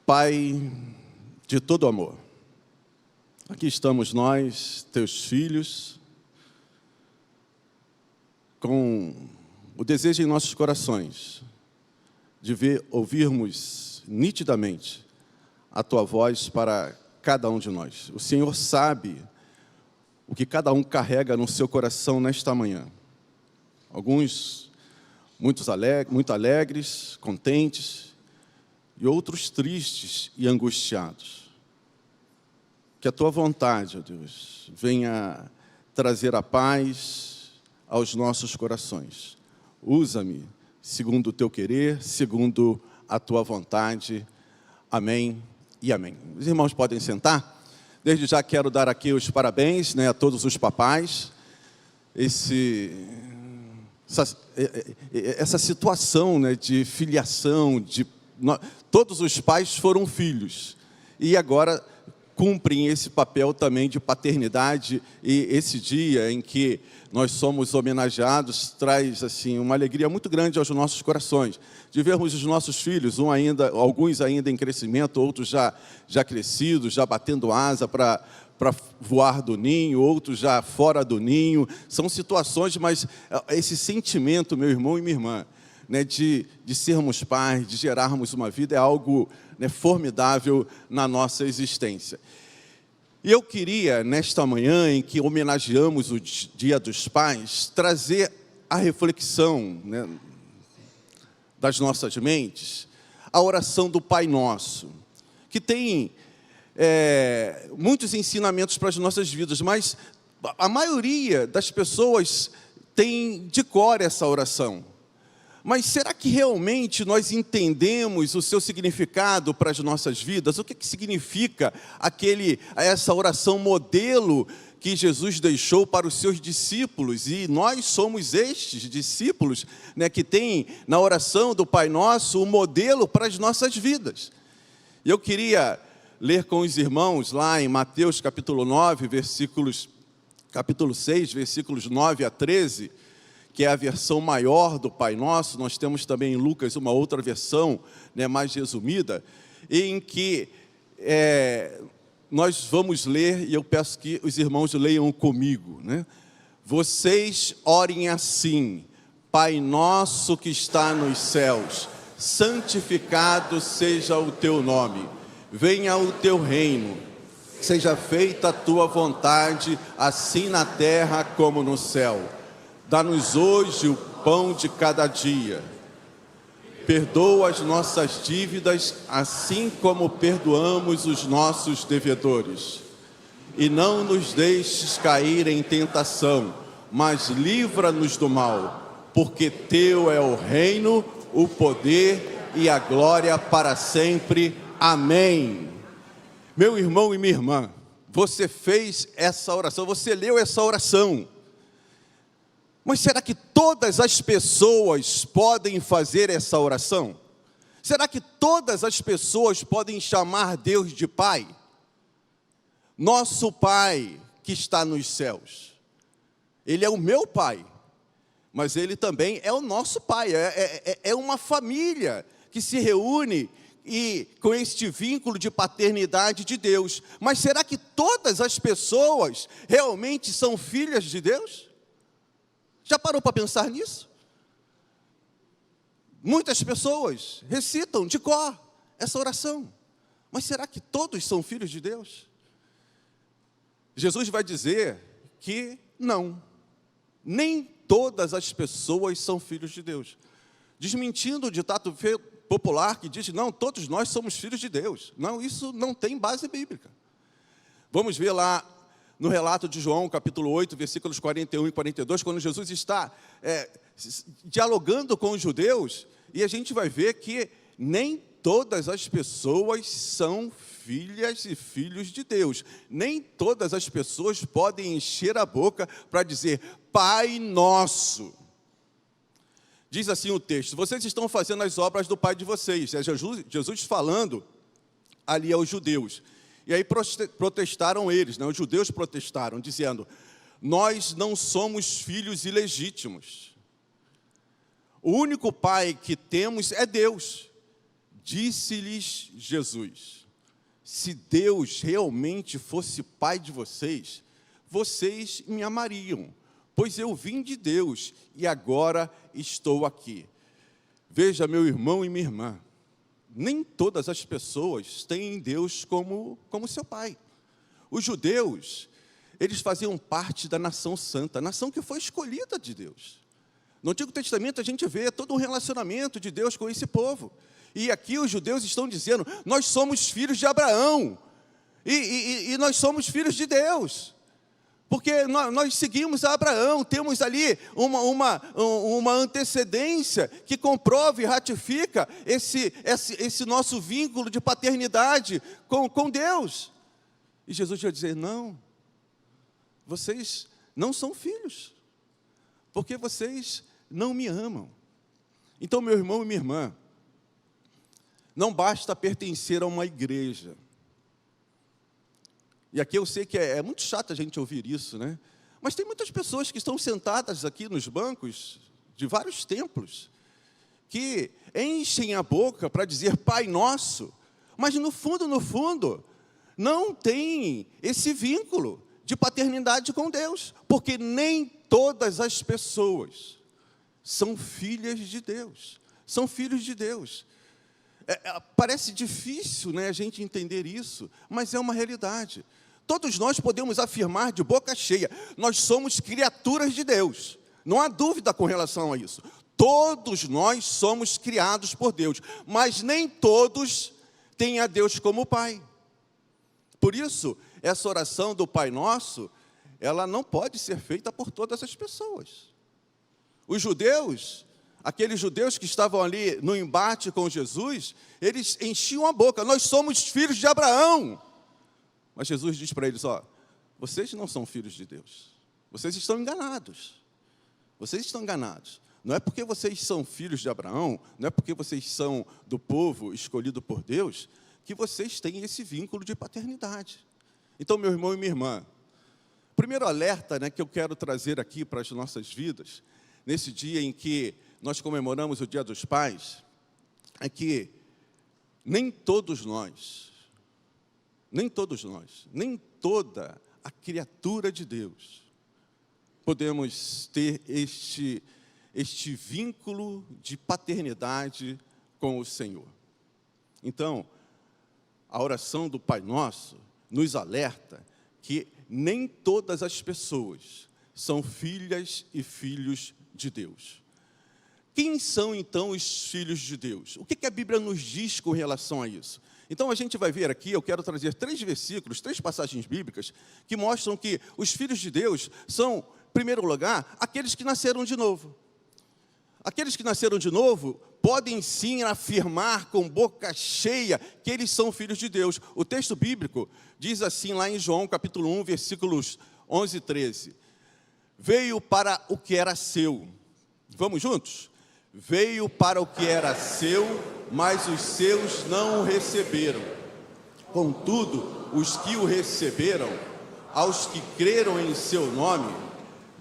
Pai de todo amor, aqui estamos nós, teus filhos, com o desejo em nossos corações de ouvirmos nitidamente a tua voz para cada um de nós. O Senhor sabe o que cada um carrega no seu coração nesta manhã. Alguns muito alegres, contentes, e outros tristes e angustiados. Que a tua vontade, ó Deus, venha trazer a paz aos nossos corações. Usa-me segundo o teu querer, segundo a tua vontade. Amém e amém. Os irmãos podem sentar. Desde já quero dar aqui os parabéns, a todos os papais. Essa situação, de filiação, todos os pais foram filhos e agora cumprem esse papel também de paternidade, e esse dia em que nós somos homenageados traz assim uma alegria muito grande aos nossos corações, de vermos os nossos filhos, alguns ainda em crescimento, outros já crescidos, já batendo asa para voar do ninho, outros já fora do ninho. São situações, mas esse sentimento, meu irmão e minha irmã, de sermos pais, de gerarmos uma vida, é algo formidável na nossa existência. E eu queria, nesta manhã em que homenageamos o Dia dos Pais, trazer a reflexão das nossas mentes, a oração do Pai Nosso, que tem muitos ensinamentos para as nossas vidas, mas a maioria das pessoas tem de cor essa oração. Mas será que realmente nós entendemos o seu significado para as nossas vidas? O que significa essa oração modelo que Jesus deixou para os seus discípulos? E nós somos estes discípulos, que tem na oração do Pai Nosso o modelo para as nossas vidas. E eu queria ler com os irmãos lá em Mateus capítulo 6, versículos 9 a 13, que é a versão maior do Pai Nosso. Nós temos também em Lucas uma outra versão, mais resumida, em que nós vamos ler, e eu peço que os irmãos leiam comigo. Vocês orem assim: Pai nosso que está nos céus, santificado seja o teu nome, venha o teu reino, seja feita a tua vontade, assim na terra como no céu. Dá-nos hoje o pão de cada dia. Perdoa as nossas dívidas, assim como perdoamos os nossos devedores. E não nos deixes cair em tentação, mas livra-nos do mal, porque teu é o reino, o poder e a glória para sempre. Amém. Meu irmão e minha irmã, você fez essa oração, você leu essa oração. Mas será que todas as pessoas podem fazer essa oração? Será que todas as pessoas podem chamar Deus de Pai? Nosso Pai que está nos céus, Ele é o meu Pai, mas Ele também é o nosso Pai. É uma família que se reúne e com este vínculo de paternidade de Deus. Mas será que todas as pessoas realmente são filhas de Deus? Já parou para pensar nisso? Muitas pessoas recitam de cor essa oração. Mas será que todos são filhos de Deus? Jesus vai dizer que não. Nem todas as pessoas são filhos de Deus. Desmentindo o ditado popular que diz: não, todos nós somos filhos de Deus. Não, isso não tem base bíblica. Vamos ver lá no relato de João, capítulo 8, versículos 41 e 42, quando Jesus está dialogando com os judeus, e a gente vai ver que nem todas as pessoas são filhas e filhos de Deus. Nem todas as pessoas podem encher a boca para dizer: Pai Nosso. Diz assim o texto: vocês estão fazendo as obras do Pai de vocês. É Jesus falando ali aos judeus. E aí protestaram eles, os judeus protestaram, dizendo: nós não somos filhos ilegítimos. O único pai que temos é Deus. Disse-lhes Jesus: se Deus realmente fosse pai de vocês, vocês me amariam, pois eu vim de Deus e agora estou aqui. Veja, meu irmão e minha irmã, nem todas as pessoas têm Deus como seu pai. Os judeus, eles faziam parte da nação santa, a nação que foi escolhida de Deus. No Antigo Testamento a gente vê todo um relacionamento de Deus com esse povo. E aqui os judeus estão dizendo: nós somos filhos de Abraão, e nós somos filhos de Deus, porque nós seguimos a Abraão, temos ali uma antecedência que comprova e ratifica esse nosso vínculo de paternidade com Deus. E Jesus vai dizer: não, vocês não são filhos, porque vocês não me amam. Então, meu irmão e minha irmã, não basta pertencer a uma igreja. E aqui eu sei que é muito chato a gente ouvir isso, né? Mas tem muitas pessoas que estão sentadas aqui nos bancos de vários templos, que enchem a boca para dizer Pai Nosso, mas no fundo, não tem esse vínculo de paternidade com Deus, porque nem todas as pessoas são filhas de Deus, são filhos de Deus. Parece difícil, né, a gente entender isso, mas é uma realidade. Todos nós podemos afirmar de boca cheia: nós somos criaturas de Deus. Não há dúvida com relação a isso. Todos nós somos criados por Deus, mas nem todos têm a Deus como Pai. Por isso, essa oração do Pai Nosso, ela não pode ser feita por todas as pessoas. Os judeus, aqueles judeus que estavam ali no embate com Jesus, eles enchiam a boca: nós somos filhos de Abraão. Mas Jesus diz para eles: ó, vocês não são filhos de Deus, vocês estão enganados. Vocês estão enganados. Não é porque vocês são filhos de Abraão, não é porque vocês são do povo escolhido por Deus, que vocês têm esse vínculo de paternidade. Então, meu irmão e minha irmã, o primeiro alerta, né, que eu quero trazer aqui para as nossas vidas, nesse dia em que nós comemoramos o Dia dos Pais, é que nem toda a criatura de Deus podemos ter este vínculo de paternidade com o Senhor. Então, a oração do Pai Nosso nos alerta que nem todas as pessoas são filhas e filhos de Deus. Quem são, então, os filhos de Deus? O que a Bíblia nos diz com relação a isso? Então, a gente vai ver aqui, eu quero trazer 3 versículos, 3 passagens bíblicas, que mostram que os filhos de Deus são, em primeiro lugar, aqueles que nasceram de novo. Aqueles que nasceram de novo podem sim afirmar com boca cheia que eles são filhos de Deus. O texto bíblico diz assim lá em João capítulo 1, versículos 11 e 13. Veio para o que era seu. Vamos juntos? Veio para o que era seu, mas os seus não o receberam. Contudo, os que o receberam, aos que creram em seu nome,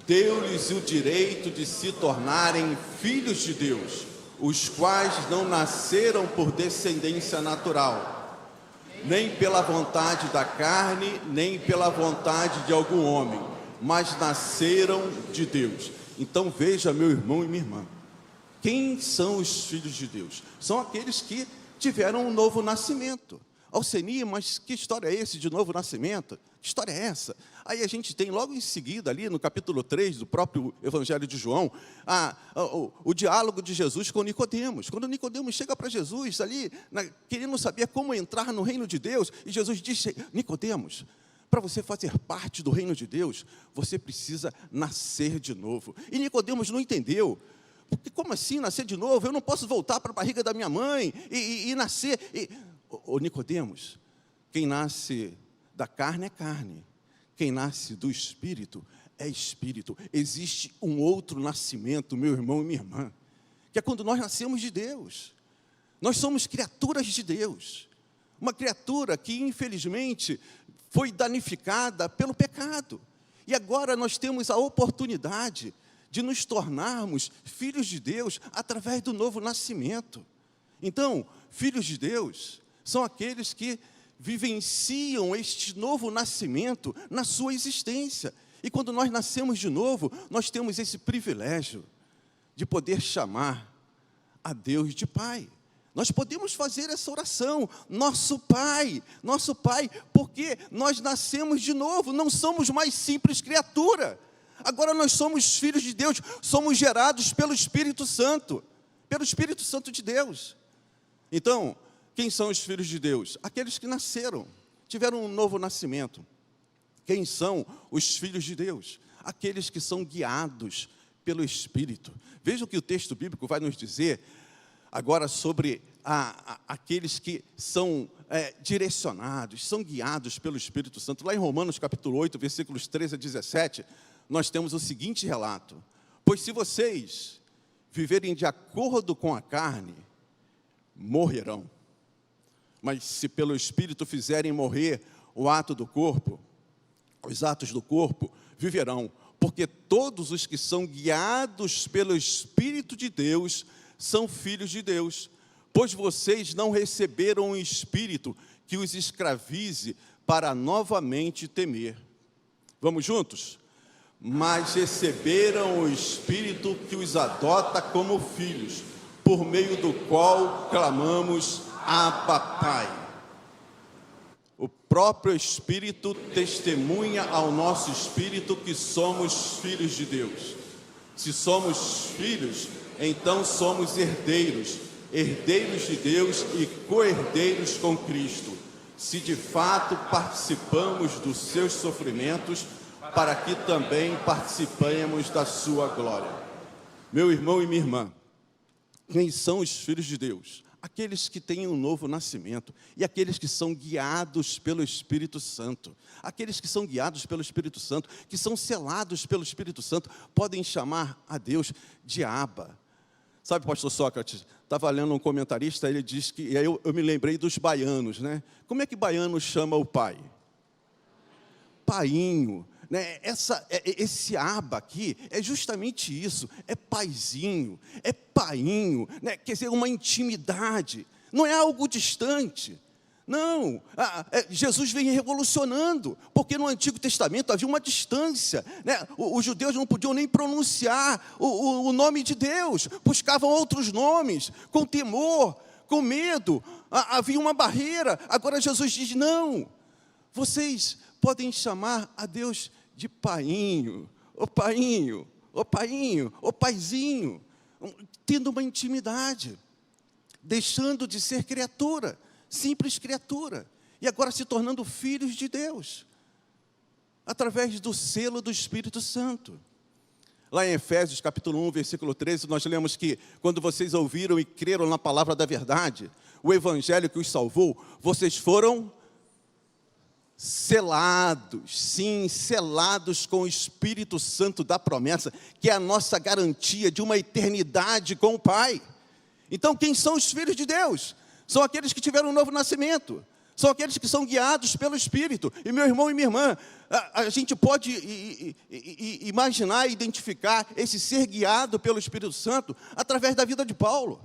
deu-lhes o direito de se tornarem filhos de Deus, os quais não nasceram por descendência natural, nem pela vontade da carne, nem pela vontade de algum homem, mas nasceram de Deus. Então veja, meu irmão e minha irmã, quem são os filhos de Deus? São aqueles que tiveram um novo nascimento. Alceni, mas que história é esse de novo nascimento? Que história é essa? Aí a gente tem logo em seguida, ali no capítulo 3 do próprio Evangelho de João, o diálogo de Jesus com Nicodemos. Quando Nicodemos chega para Jesus ali, querendo saber como entrar no reino de Deus, e Jesus disse: Nicodemos, para você fazer parte do reino de Deus, você precisa nascer de novo. E Nicodemos não entendeu. Porque como assim nascer de novo? Eu não posso voltar para a barriga da minha mãe e nascer. Ô Nicodemos, quem nasce da carne é carne, quem nasce do Espírito é Espírito. Existe um outro nascimento, meu irmão e minha irmã, que é quando nós nascemos de Deus. Nós somos criaturas de Deus. Uma criatura que, infelizmente, foi danificada pelo pecado. E agora nós temos a oportunidade de nos tornarmos filhos de Deus através do novo nascimento. Então, filhos de Deus são aqueles que vivenciam este novo nascimento na sua existência. E quando nós nascemos de novo, nós temos esse privilégio de poder chamar a Deus de Pai. Nós podemos fazer essa oração, nosso Pai, porque nós nascemos de novo, não somos mais simples criatura. Agora nós somos filhos de Deus, somos gerados pelo Espírito Santo de Deus. Então, quem são os filhos de Deus? Aqueles que nasceram, tiveram um novo nascimento. Quem são os filhos de Deus? Aqueles que são guiados pelo Espírito. Veja o que o texto bíblico vai nos dizer agora sobre aqueles que são direcionados, são guiados pelo Espírito Santo. Lá em Romanos capítulo 8, versículos 13 a 17, nós temos o seguinte relato: pois se vocês viverem de acordo com a carne, morrerão. Mas se pelo Espírito fizerem morrer os atos do corpo, viverão. Porque todos os que são guiados pelo Espírito de Deus são filhos de Deus. Pois vocês não receberam um espírito que os escravize para novamente temer. Vamos juntos? Mas receberam o Espírito que os adota como filhos, por meio do qual clamamos: Abba, Pai. O próprio Espírito testemunha ao nosso espírito que somos filhos de Deus. Se somos filhos, então somos herdeiros, herdeiros de Deus e co-herdeiros com Cristo, se de fato participamos dos seus sofrimentos, para que também participemos da sua glória. Meu irmão e minha irmã, quem são os filhos de Deus? Aqueles que têm um novo nascimento e aqueles que são guiados pelo Espírito Santo. Aqueles que são guiados pelo Espírito Santo, que são selados pelo Espírito Santo, podem chamar a Deus de Abba. Sabe, pastor Sócrates, estava lendo um comentarista, ele diz que, e aí eu me lembrei dos baianos, né? Como é que baiano chama o pai? Painho. Né? Esse Abba aqui é justamente isso, é paizinho, é painho, né? Quer dizer, uma intimidade, não é algo distante. Não, Jesus vem revolucionando, porque no Antigo Testamento havia uma distância, né? Os judeus não podiam nem pronunciar o nome de Deus, buscavam outros nomes, com temor, com medo, havia uma barreira. Agora Jesus diz: não, vocês podem chamar a Deus de painho, ô painho, ô painho, ô paizinho, tendo uma intimidade, deixando de ser criatura, simples criatura, e agora se tornando filhos de Deus, através do selo do Espírito Santo. Lá em Efésios capítulo 1, versículo 13, nós lemos que quando vocês ouviram e creram na palavra da verdade, o evangelho que os salvou, vocês foram selados, sim, selados com o Espírito Santo da promessa, que é a nossa garantia de uma eternidade com o Pai. Então, quem são os filhos de Deus? São aqueles que tiveram um novo nascimento, são aqueles que são guiados pelo Espírito. E meu irmão e minha irmã, a gente pode imaginar e identificar esse ser guiado pelo Espírito Santo através da vida de Paulo.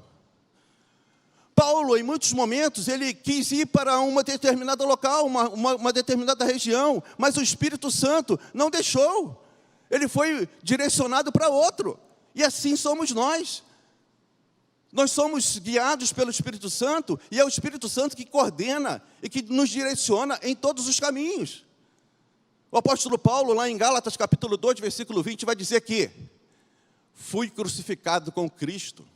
Paulo, em muitos momentos, ele quis ir para uma determinada local, uma determinada região, mas o Espírito Santo não deixou. Ele foi direcionado para outro. E assim somos nós. Nós somos guiados pelo Espírito Santo, e é o Espírito Santo que coordena e que nos direciona em todos os caminhos. O apóstolo Paulo, lá em Gálatas capítulo 2, versículo 20, vai dizer que fui crucificado com Cristo.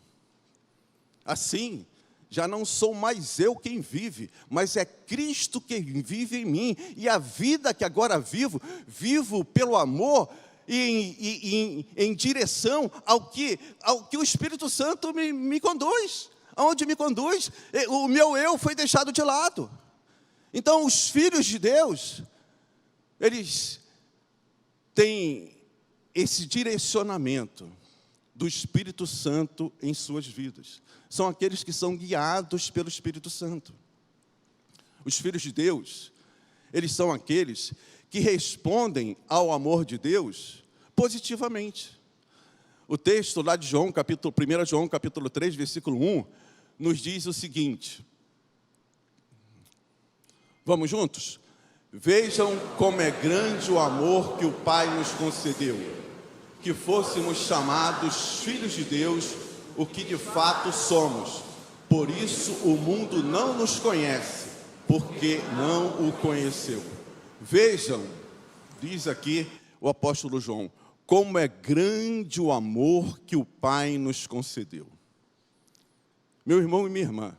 Assim, já não sou mais eu quem vive, mas é Cristo quem vive em mim. E a vida que agora vivo pelo amor e em direção ao que o Espírito Santo me conduz. Aonde me conduz, o meu eu foi deixado de lado. Então, os filhos de Deus, eles têm esse direcionamento do Espírito Santo em suas vidas. São aqueles que são guiados pelo Espírito Santo. Os filhos de Deus, eles são aqueles que respondem ao amor de Deus positivamente. O texto lá de 1 João capítulo 3, versículo 1, nos diz o seguinte. Vamos juntos? Vejam como é grande o amor que o Pai nos concedeu, que fôssemos chamados filhos de Deus, o que de fato somos. Por isso o mundo não nos conhece, porque não o conheceu. Vejam, diz aqui o apóstolo João, como é grande o amor que o Pai nos concedeu. Meu irmão e minha irmã,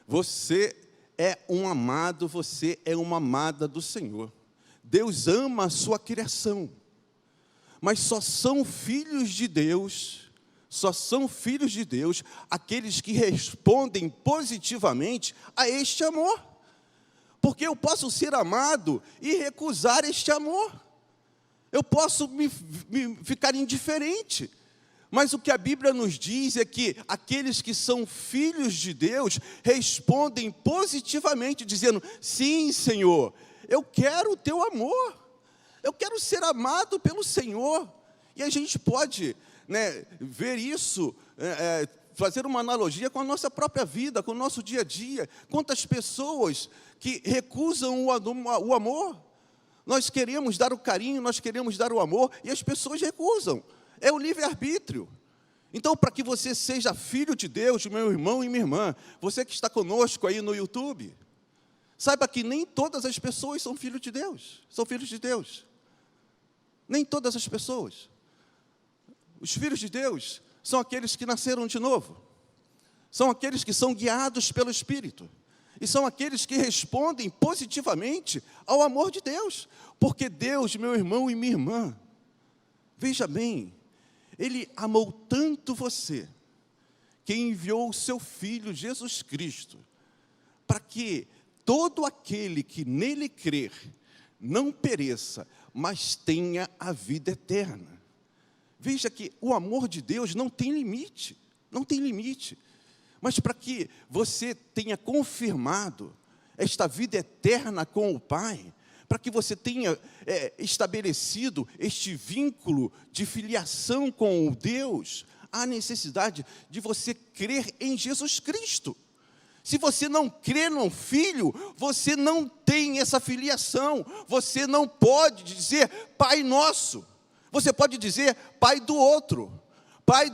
você é um amado, você é uma amada do Senhor. Deus ama a sua criação, mas só são filhos de Deus aqueles que respondem positivamente a este amor. Porque eu posso ser amado e recusar este amor. Eu posso ficar indiferente. Mas o que a Bíblia nos diz é que aqueles que são filhos de Deus respondem positivamente, dizendo, sim, Senhor, eu quero o teu amor. Eu quero ser amado pelo Senhor. E a gente pode, ver isso, fazer uma analogia com a nossa própria vida, com o nosso dia a dia. Quantas pessoas que recusam o amor. Nós queremos dar o carinho, nós queremos dar o amor, e as pessoas recusam. É o livre-arbítrio. Então, para que você seja filho de Deus, meu irmão e minha irmã, você que está conosco aí no YouTube, saiba que nem todas as pessoas são filhos de Deus, são filhos de Deus. Nem todas as pessoas. Os filhos de Deus são aqueles que nasceram de novo, são aqueles que são guiados pelo Espírito, e são aqueles que respondem positivamente ao amor de Deus, porque Deus, meu irmão e minha irmã, veja bem, Ele amou tanto você, que enviou o seu Filho Jesus Cristo, para que todo aquele que nele crer, não pereça, mas tenha a vida eterna. Veja que o amor de Deus não tem limite, não tem limite. Mas para que você tenha confirmado esta vida eterna com o Pai, para que você tenha estabelecido este vínculo de filiação com o Deus, há necessidade de você crer em Jesus Cristo. Se você não crê no Filho, você não tem essa filiação. Você não pode dizer Pai nosso. Você pode dizer Pai do outro, Pai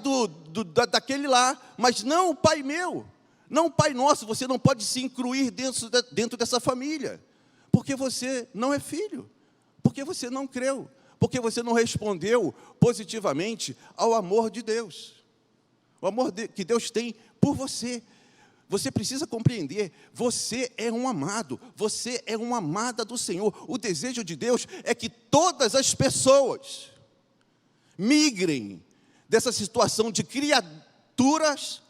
daquele lá, mas não o Pai meu, não o Pai nosso. Você não pode se incluir dentro dessa família, porque você não é filho, porque você não creu, porque você não respondeu positivamente ao amor de Deus, o amor que Deus tem por você. Você precisa compreender, você é um amado, você é uma amada do Senhor. O desejo de Deus é que todas as pessoas migrem dessa situação de criaturas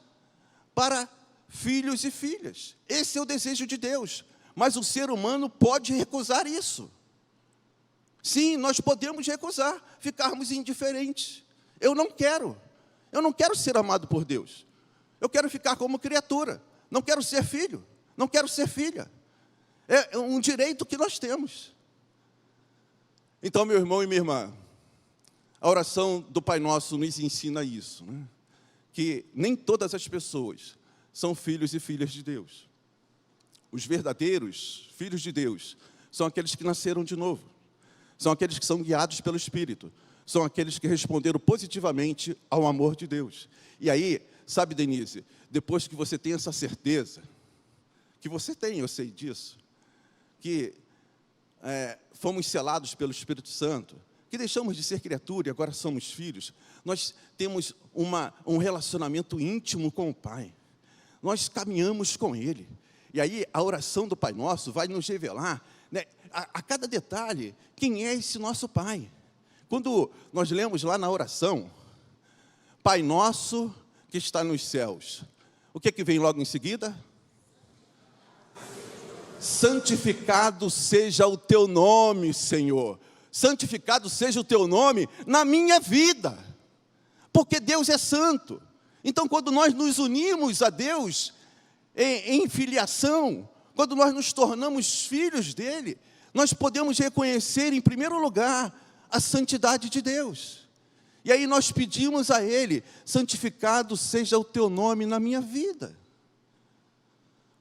para filhos e filhas. Esse é o desejo de Deus, mas o ser humano pode recusar isso. Sim, nós podemos recusar, ficarmos indiferentes. Eu não quero ser amado por Deus. Eu quero ficar como criatura, não quero ser filho, não quero ser filha. É um direito que nós temos. Então, meu irmão e minha irmã, a oração do Pai Nosso nos ensina isso, que nem todas as pessoas são filhos e filhas de Deus. Os verdadeiros filhos de Deus são aqueles que nasceram de novo, são aqueles que são guiados pelo Espírito, são aqueles que responderam positivamente ao amor de Deus. E aí, sabe, Denise, depois que você tem essa certeza, que você tem, eu sei disso, que fomos selados pelo Espírito Santo, que deixamos de ser criatura e agora somos filhos, nós temos um relacionamento íntimo com o Pai, nós caminhamos com Ele, e aí a oração do Pai Nosso vai nos revelar, a cada detalhe, quem é esse nosso Pai. Quando nós lemos lá na oração, Pai Nosso que está nos céus, o que é que vem logo em seguida? Santificado seja o teu nome, Senhor. Santificado seja o teu nome na minha vida, porque Deus é santo. Então, quando nós nos unimos a Deus em filiação, quando nós nos tornamos filhos dele, nós podemos reconhecer, em primeiro lugar, a santidade de Deus. E aí nós pedimos a Ele, santificado seja o teu nome na minha vida.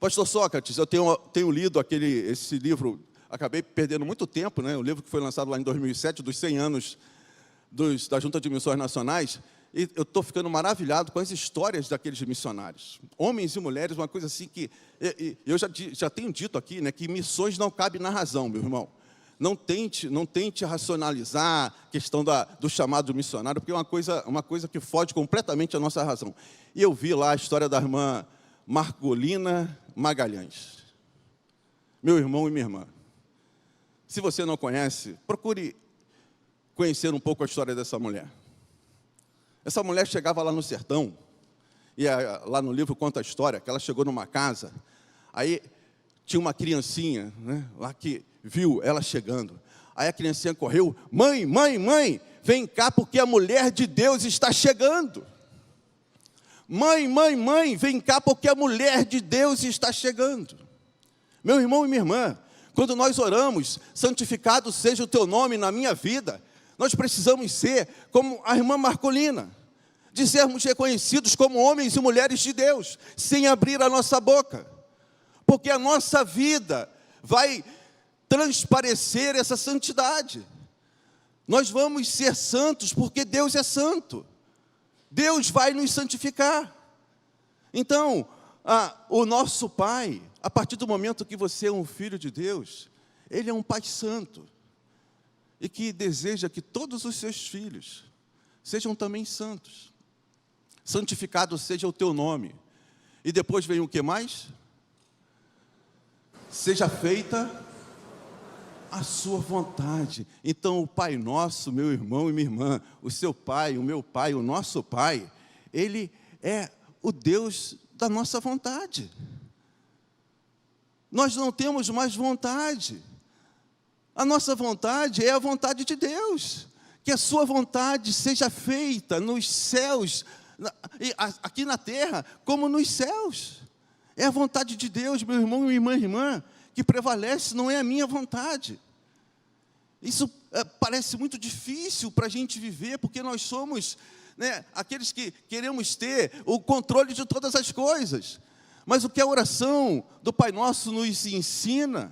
Pastor Sócrates, eu tenho lido esse livro, acabei perdendo muito tempo, né? O livro que foi lançado lá em 2007, dos 100 anos da Junta de Missões Nacionais, e eu estou ficando maravilhado com as histórias daqueles missionários. Homens e mulheres, uma coisa assim que... Eu já tenho dito aqui, né, que missões não cabem na razão, meu irmão. Não tente racionalizar a questão do chamado missionário, porque é uma coisa que foge completamente à nossa razão. E eu vi lá a história da irmã Marcolina Magalhães. Meu irmão e minha irmã. Se você não conhece, procure conhecer um pouco a história dessa mulher. Essa mulher chegava lá no sertão, e lá no livro conta a história, que ela chegou numa casa, aí tinha uma criancinha, né, lá que viu ela chegando. Aí a criancinha correu, mãe, mãe, mãe, vem cá porque a mulher de Deus está chegando. Mãe, mãe, mãe, vem cá porque a mulher de Deus está chegando. Meu irmão e minha irmã, quando nós oramos, santificado seja o teu nome na minha vida, nós precisamos ser como a irmã Marcolina, de sermos reconhecidos como homens e mulheres de Deus, sem abrir a nossa boca, porque a nossa vida vai transparecer essa santidade. Nós vamos ser santos porque Deus é santo. Deus vai nos santificar. Então, o nosso Pai, a partir do momento que você é um filho de Deus, Ele é um Pai santo, e que deseja que todos os seus filhos sejam também santos. Santificado seja o teu nome. E depois vem o que mais? Seja feita a sua vontade. Então, o Pai nosso, meu irmão e minha irmã, o seu Pai, o meu Pai, o nosso Pai, Ele é o Deus da nossa vontade. Nós não temos mais vontade. A nossa vontade é a vontade de Deus. Que a sua vontade seja feita nos céus, aqui na terra, como nos céus. É a vontade de Deus, meu irmão e minha irmã, que prevalece, não é a minha vontade. Isso parece muito difícil para a gente viver, porque nós somos, né, aqueles que queremos ter o controle de todas as coisas. Mas o que a oração do Pai Nosso nos ensina,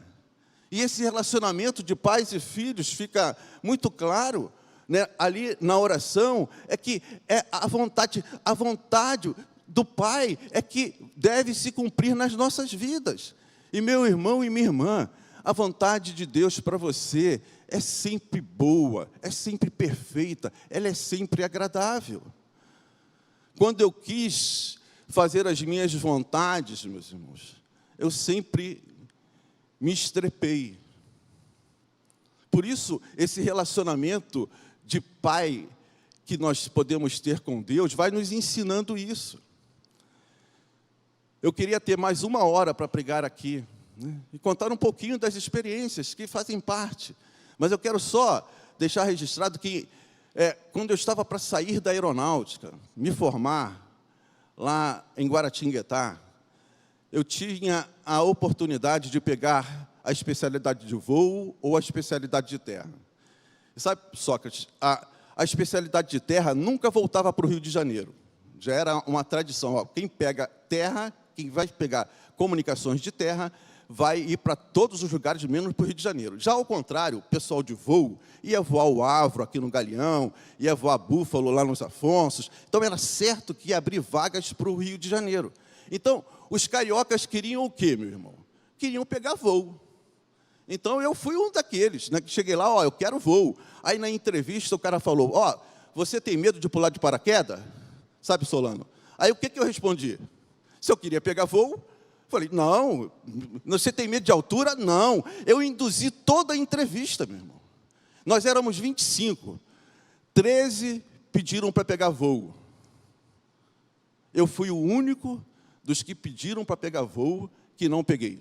e esse relacionamento de pais e filhos fica muito claro, né, ali na oração, é que a vontade do Pai é que deve se cumprir nas nossas vidas. E meu irmão e minha irmã, a vontade de Deus para você é sempre boa, é sempre perfeita, ela é sempre agradável. Quando eu quis fazer as minhas vontades, meus irmãos, eu sempre me estrepei. Por isso, esse relacionamento de pai que nós podemos ter com Deus vai nos ensinando isso. Eu queria ter mais 1 hora para pregar aqui, né, e contar um pouquinho das experiências que fazem parte. Mas eu quero só deixar registrado que, quando eu estava para sair da aeronáutica, me formar lá em Guaratinguetá, eu tinha a oportunidade de pegar a especialidade de voo ou a especialidade de terra. E sabe, Sócrates, a especialidade de terra nunca voltava para o Rio de Janeiro. Já era uma tradição. Ó, quem pega terra, quem vai pegar comunicações de terra, vai ir para todos os lugares, menos para o Rio de Janeiro. Já ao contrário, o pessoal de voo ia voar o Avro aqui no Galeão, ia voar Búfalo lá nos Afonsos. Então, era certo que ia abrir vagas para o Rio de Janeiro. Então, os cariocas queriam o quê, meu irmão? Queriam pegar voo. Então, eu fui um daqueles, né, que cheguei lá, ó, eu quero voo. Aí, na entrevista, o cara falou, ó, você tem medo de pular de paraquedas? Sabe, Solano? Aí, o que eu respondi? Se eu queria pegar voo, falei, não, você tem medo de altura? Não. Eu induzi toda a entrevista, meu irmão. Nós éramos 25. 13 pediram para pegar voo. Eu fui o único dos que pediram para pegar voo que não peguei.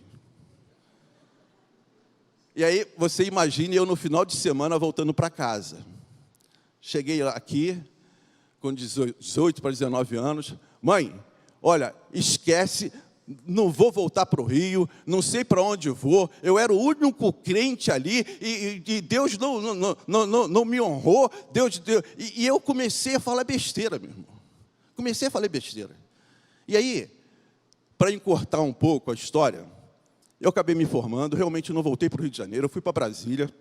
E aí, você imagine eu no final de semana voltando para casa. Cheguei aqui com 18 para 19 anos. Mãe, olha, esquece, não vou voltar para o Rio, não sei para onde vou. Eu era o único crente ali e Deus não me honrou. E eu comecei a falar besteira, meu irmão. Comecei a falar besteira. E aí, para encurtar um pouco a história, eu acabei me formando, realmente não voltei para o Rio de Janeiro, eu fui para Brasília,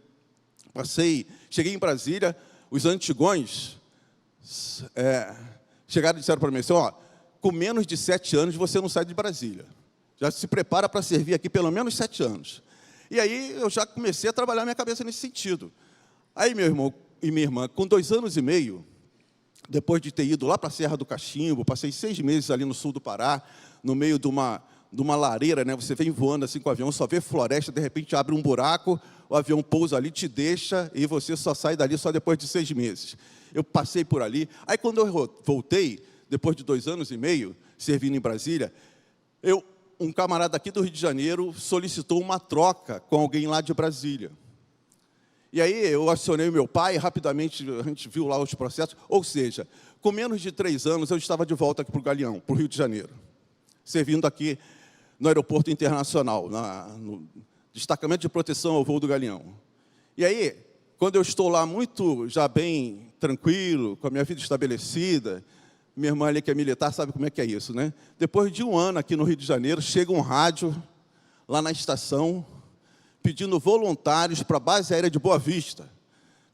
cheguei em Brasília, os antigões chegaram e disseram para mim assim, ó, com menos de 7 anos você não sai de Brasília, já se prepara para servir aqui pelo menos 7 anos. E aí eu já comecei a trabalhar minha cabeça nesse sentido. Aí meu irmão e minha irmã, com 2 anos e meio, depois de ter ido lá para a Serra do Cachimbo, passei 6 meses ali no sul do Pará, no meio de uma lareira, né? Você vem voando assim com o avião, só vê floresta, de repente abre um buraco, o avião pousa ali, te deixa, e você só sai dali só depois de 6 meses. Eu passei por ali. Aí quando eu voltei, depois de 2 anos e meio, servindo em Brasília, um camarada aqui do Rio de Janeiro solicitou uma troca com alguém lá de Brasília. E aí eu acionei o meu pai, rapidamente a gente viu lá os processos, ou seja, com menos de 3 anos eu estava de volta aqui para o Galeão, para o Rio de Janeiro, servindo aqui no Aeroporto Internacional, no Destacamento de Proteção ao Voo do Galeão. E aí, quando eu estou lá muito, já bem tranquilo, com a minha vida estabelecida, minha irmã ali que é militar sabe como é que é isso, né? Depois de 1 ano aqui no Rio de Janeiro, chega um rádio lá na estação, pedindo voluntários para a base aérea de Boa Vista,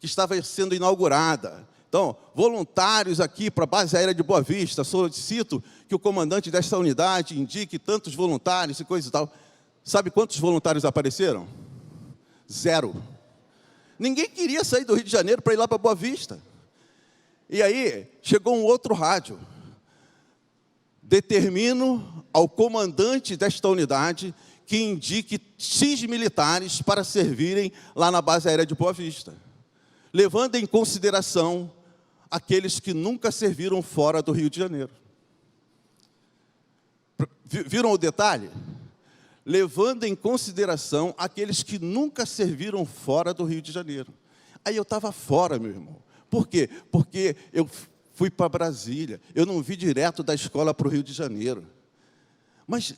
que estava sendo inaugurada. Então, voluntários aqui para a base aérea de Boa Vista, solicito que o comandante desta unidade indique tantos voluntários e coisa e tal. Sabe quantos voluntários apareceram? 0. Ninguém queria sair do Rio de Janeiro para ir lá para Boa Vista. E aí, chegou um outro rádio. Determino ao comandante desta unidade que indique X militares para servirem lá na base aérea de Boa Vista, levando em consideração aqueles que nunca serviram fora do Rio de Janeiro. Viram o detalhe? Levando em consideração aqueles que nunca serviram fora do Rio de Janeiro. Aí eu estava fora, meu irmão. Por quê? Porque eu fui para Brasília, eu não vi direto da escola para o Rio de Janeiro. Mas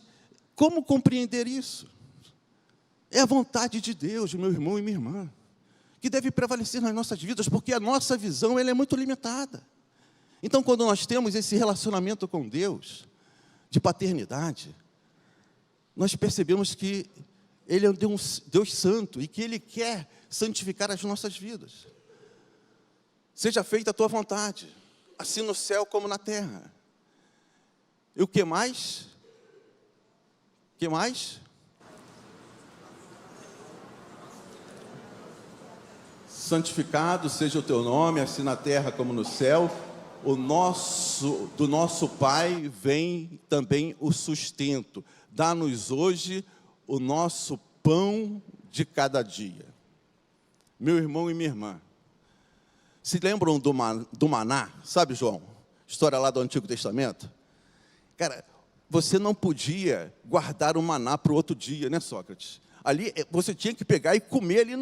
como compreender isso? É a vontade de Deus, meu irmão e minha irmã, que deve prevalecer nas nossas vidas, porque a nossa visão ela é muito limitada. Então, quando nós temos esse relacionamento com Deus, de paternidade, nós percebemos que Ele é um Deus santo e que Ele quer santificar as nossas vidas. Seja feita a tua vontade, assim no céu como na terra. E o que mais? O que mais? Santificado seja o teu nome, assim na terra como no céu. Do nosso Pai vem também o sustento. Dá-nos hoje o nosso pão de cada dia. Meu irmão e minha irmã, se lembram do maná? Sabe, João? História lá do Antigo Testamento. Cara, você não podia guardar o maná para o outro dia, né, Sócrates? Ali, você tinha que pegar e comer ali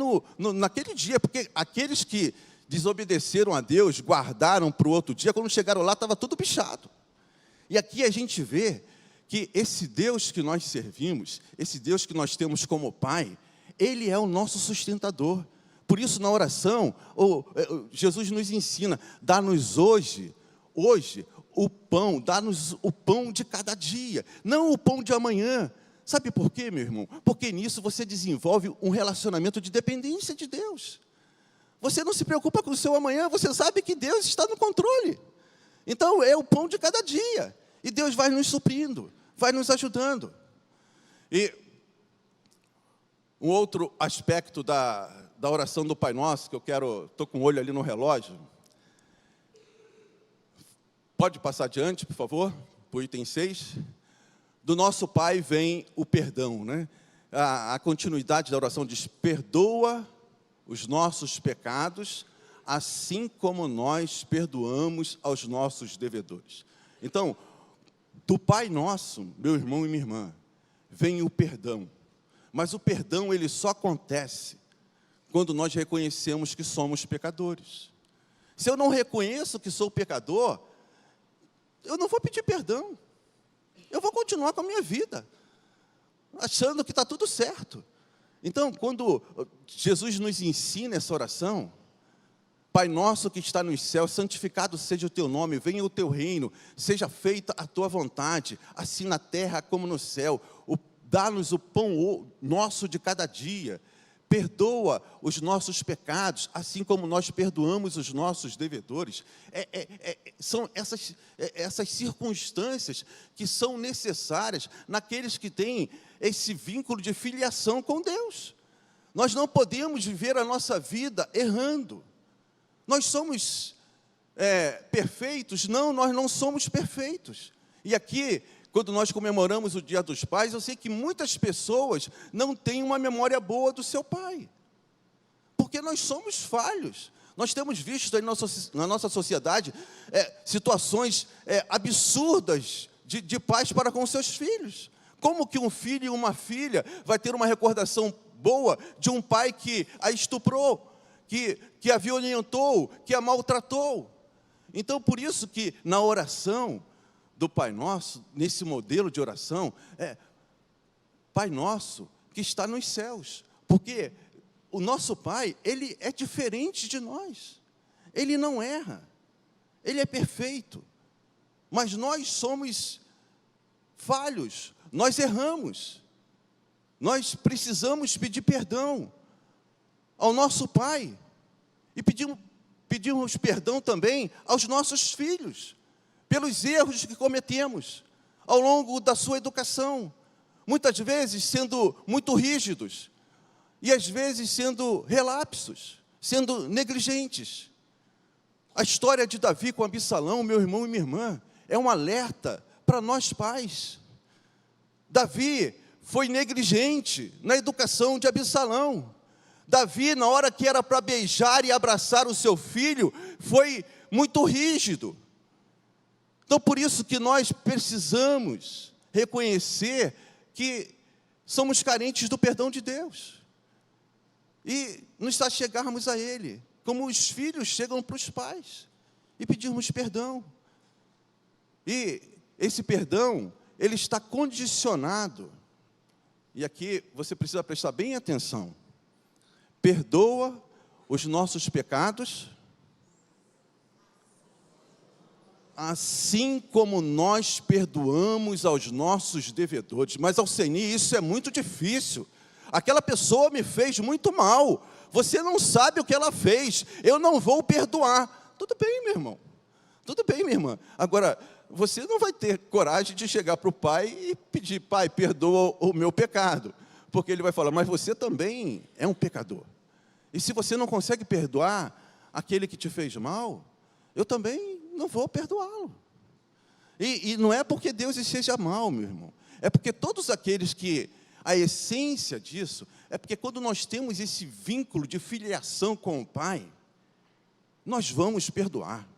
naquele dia, porque aqueles que desobedeceram a Deus, guardaram para o outro dia, quando chegaram lá, estava tudo bichado. E aqui a gente vê que esse Deus que nós servimos, esse Deus que nós temos como Pai, Ele é o nosso sustentador. Por isso, na oração, Jesus nos ensina, dá-nos hoje, o pão, dá-nos o pão de cada dia, não o pão de amanhã. Sabe por quê, meu irmão? Porque nisso você desenvolve um relacionamento de dependência de Deus. Você não se preocupa com o seu amanhã, você sabe que Deus está no controle. Então, é o pão de cada dia. E Deus vai nos suprindo, vai nos ajudando. E um outro aspecto da oração do Pai Nosso, que estou com o olho ali no relógio. Pode passar adiante, por favor, para o item 6. Do nosso Pai vem o perdão, né? A continuidade da oração diz, perdoa os nossos pecados, assim como nós perdoamos aos nossos devedores. Então, do Pai Nosso, meu irmão e minha irmã, vem o perdão. Mas o perdão, ele só acontece quando nós reconhecemos que somos pecadores. Se eu não reconheço que sou pecador, eu não vou pedir perdão. Eu vou continuar com a minha vida, achando que está tudo certo. Então, quando Jesus nos ensina essa oração, Pai nosso que está nos céus, santificado seja o teu nome, venha o teu reino, seja feita a tua vontade, assim na terra como no céu. Dá-nos o pão nosso de cada dia. Perdoa os nossos pecados, assim como nós perdoamos os nossos devedores. São essas circunstâncias que são necessárias naqueles que têm esse vínculo de filiação com Deus. Nós não podemos viver a nossa vida errando. Nós somos perfeitos? Não, nós não somos perfeitos. E aqui, quando nós comemoramos o Dia dos Pais, eu sei que muitas pessoas não têm uma memória boa do seu pai, porque nós somos falhos. Nós temos visto aí na nossa sociedade situações absurdas de pais para com seus filhos. Como que um filho e uma filha vai ter uma recordação boa de um pai que a estuprou, que a violentou, que a maltratou? Então, por isso que na oração do Pai Nosso, nesse modelo de oração, Pai Nosso que está nos céus, porque o nosso Pai, Ele é diferente de nós, Ele não erra, Ele é perfeito, mas nós somos falhos, nós erramos, nós precisamos pedir perdão ao nosso Pai, e pedimos perdão também aos nossos filhos, pelos erros que cometemos ao longo da sua educação, muitas vezes sendo muito rígidos, e às vezes sendo relapsos, sendo negligentes. A história de Davi com Absalão, meu irmão e minha irmã, é um alerta para nós pais. Davi foi negligente na educação de Absalão. Davi, na hora que era para beijar e abraçar o seu filho, foi muito rígido. Então, por isso que nós precisamos reconhecer que somos carentes do perdão de Deus. E nos achegarmos a Ele, como os filhos chegam para os pais, e pedirmos perdão. E esse perdão, ele está condicionado. E aqui você precisa prestar bem atenção. Perdoa os nossos pecados, assim como nós perdoamos aos nossos devedores. Mas, Alceni, isso é muito difícil. Aquela pessoa me fez muito mal. Você não sabe o que ela fez. Eu não vou perdoar. Tudo bem, meu irmão. Tudo bem, minha irmã. Agora, você não vai ter coragem de chegar para o pai e pedir: pai, perdoa o meu pecado. Porque ele vai falar: mas você também é um pecador. E se você não consegue perdoar aquele que te fez mal, eu também não vou perdoá-lo. E não é porque Deus seja mau, meu irmão. É porque todos aqueles que, a essência disso, é porque quando nós temos esse vínculo de filiação com o Pai, nós vamos perdoar.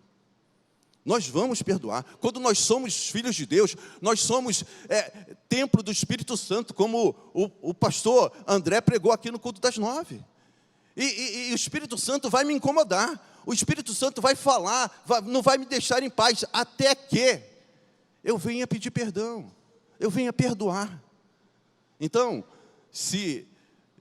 Nós vamos perdoar. Quando nós somos filhos de Deus, nós somos templo do Espírito Santo, como o pastor André pregou aqui no culto das 9. E o Espírito Santo vai me incomodar. O Espírito Santo vai falar, não vai me deixar em paz, até que eu venha pedir perdão, eu venha perdoar. Então, se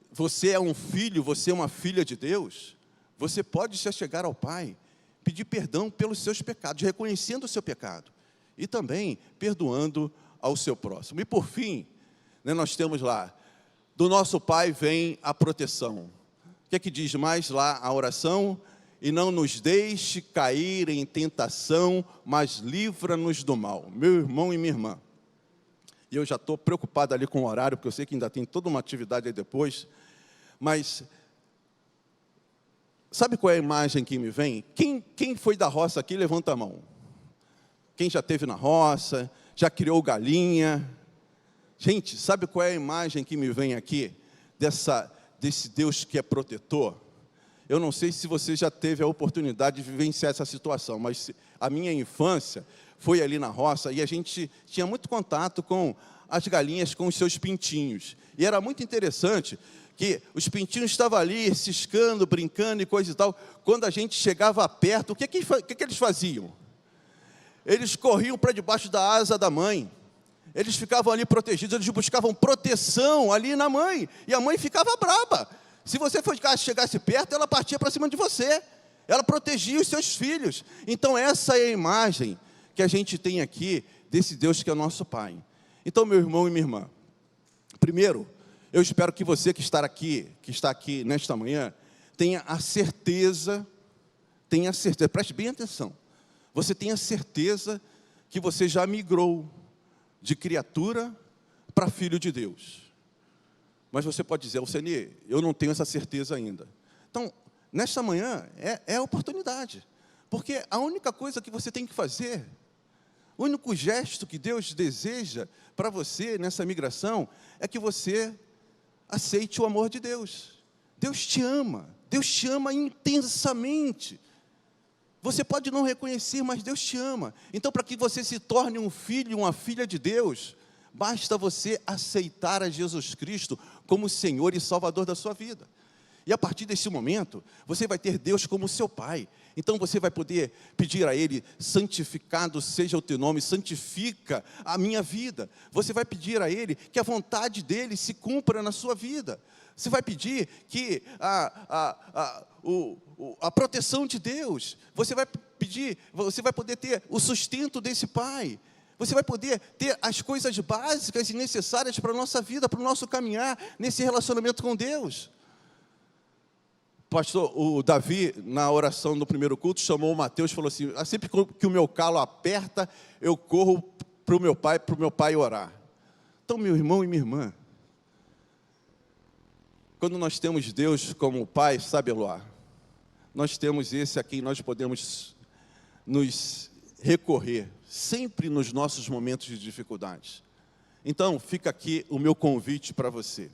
você é um filho, você é uma filha de Deus, você pode se chegar ao Pai, pedir perdão pelos seus pecados, reconhecendo o seu pecado, e também perdoando ao seu próximo. E por fim, nós temos lá, do nosso Pai vem a proteção. O que é que diz mais lá a oração? E não nos deixe cair em tentação, mas livra-nos do mal. Meu irmão e minha irmã, e eu já estou preocupado ali com o horário, porque eu sei que ainda tem toda uma atividade aí depois, mas sabe qual é a imagem que me vem? Quem foi da roça aqui, levanta a mão. Quem já esteve na roça, já criou galinha? Gente, sabe qual é a imagem que me vem aqui? Desse Deus que é protetor? Eu não sei se você já teve a oportunidade de vivenciar essa situação, mas a minha infância foi ali na roça e a gente tinha muito contato com as galinhas, com os seus pintinhos. E era muito interessante que os pintinhos estavam ali ciscando, brincando e coisa e tal. Quando a gente chegava perto, o que eles faziam? Eles corriam para debaixo da asa da mãe. Eles ficavam ali protegidos, eles buscavam proteção ali na mãe. E a mãe ficava braba. Se você chegasse perto, ela partia para cima de você. ela protegia os seus filhos. Então essa é a imagem que a gente tem aqui desse Deus que é nosso Pai. Então, meu irmão e minha irmã, primeiro, eu espero que você que está aqui nesta manhã, tenha certeza, preste bem atenção, você tenha certeza que você já migrou de criatura para filho de Deus. Mas você pode dizer, Alceni, eu não tenho essa certeza ainda. Então, nesta manhã é a oportunidade, porque a única coisa que você tem que fazer, o único gesto que Deus deseja para você nessa migração, é que você aceite o amor de Deus. Deus te ama intensamente. Você pode não reconhecer, mas Deus te ama. Então, para que você se torne um filho, uma filha de Deus, basta você aceitar a Jesus Cristo como Senhor e Salvador da sua vida. E a partir desse momento, você vai ter Deus como seu Pai. Então você vai poder pedir a Ele, santificado seja o teu nome, santifica a minha vida. Você vai pedir a Ele que a vontade dEle se cumpra na sua vida. Você vai pedir que a proteção de Deus, você vai poder ter o sustento desse Pai. Você vai poder ter as coisas básicas e necessárias para a nossa vida, para o nosso caminhar nesse relacionamento com Deus. Pastor, o Davi, na oração do primeiro culto, chamou o Mateus e falou assim, sempre que o meu calo aperta, eu corro para o meu pai orar. Então, meu irmão e minha irmã, quando nós temos Deus como Pai, sabe, Eloá, nós temos esse a quem nós podemos nos recorrer, sempre nos nossos momentos de dificuldades. Então, fica aqui o meu convite para você.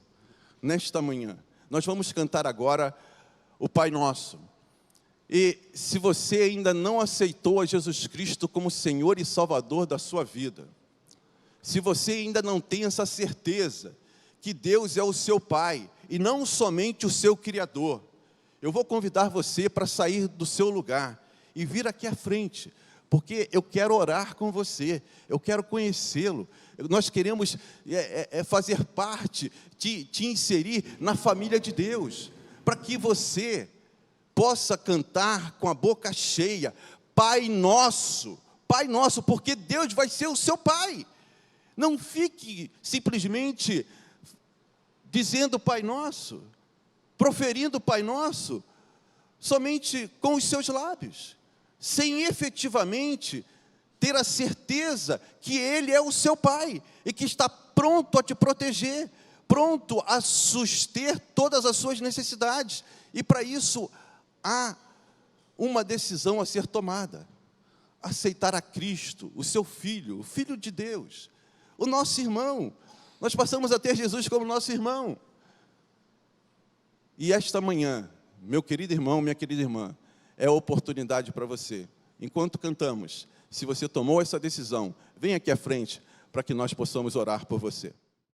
Nesta manhã, nós vamos cantar agora o Pai Nosso. E se você ainda não aceitou a Jesus Cristo como Senhor e Salvador da sua vida, se você ainda não tem essa certeza que Deus é o seu Pai e não somente o seu Criador, eu vou convidar você para sair do seu lugar e vir aqui à frente, porque eu quero orar com você, eu quero conhecê-lo. Nós queremos fazer parte, te inserir na família de Deus, para que você possa cantar com a boca cheia, Pai Nosso, porque Deus vai ser o seu Pai. Não fique simplesmente dizendo Pai Nosso, proferindo Pai Nosso, somente com os seus lábios, sem efetivamente ter a certeza que Ele é o seu Pai, e que está pronto a te proteger, pronto a suster todas as suas necessidades. E para isso, há uma decisão a ser tomada. Aceitar a Cristo, o seu Filho, o Filho de Deus, o nosso irmão. Nós passamos a ter Jesus como nosso irmão. E esta manhã, meu querido irmão, minha querida irmã, é a oportunidade para você. Enquanto cantamos, se você tomou essa decisão, vem aqui à frente para que nós possamos orar por você.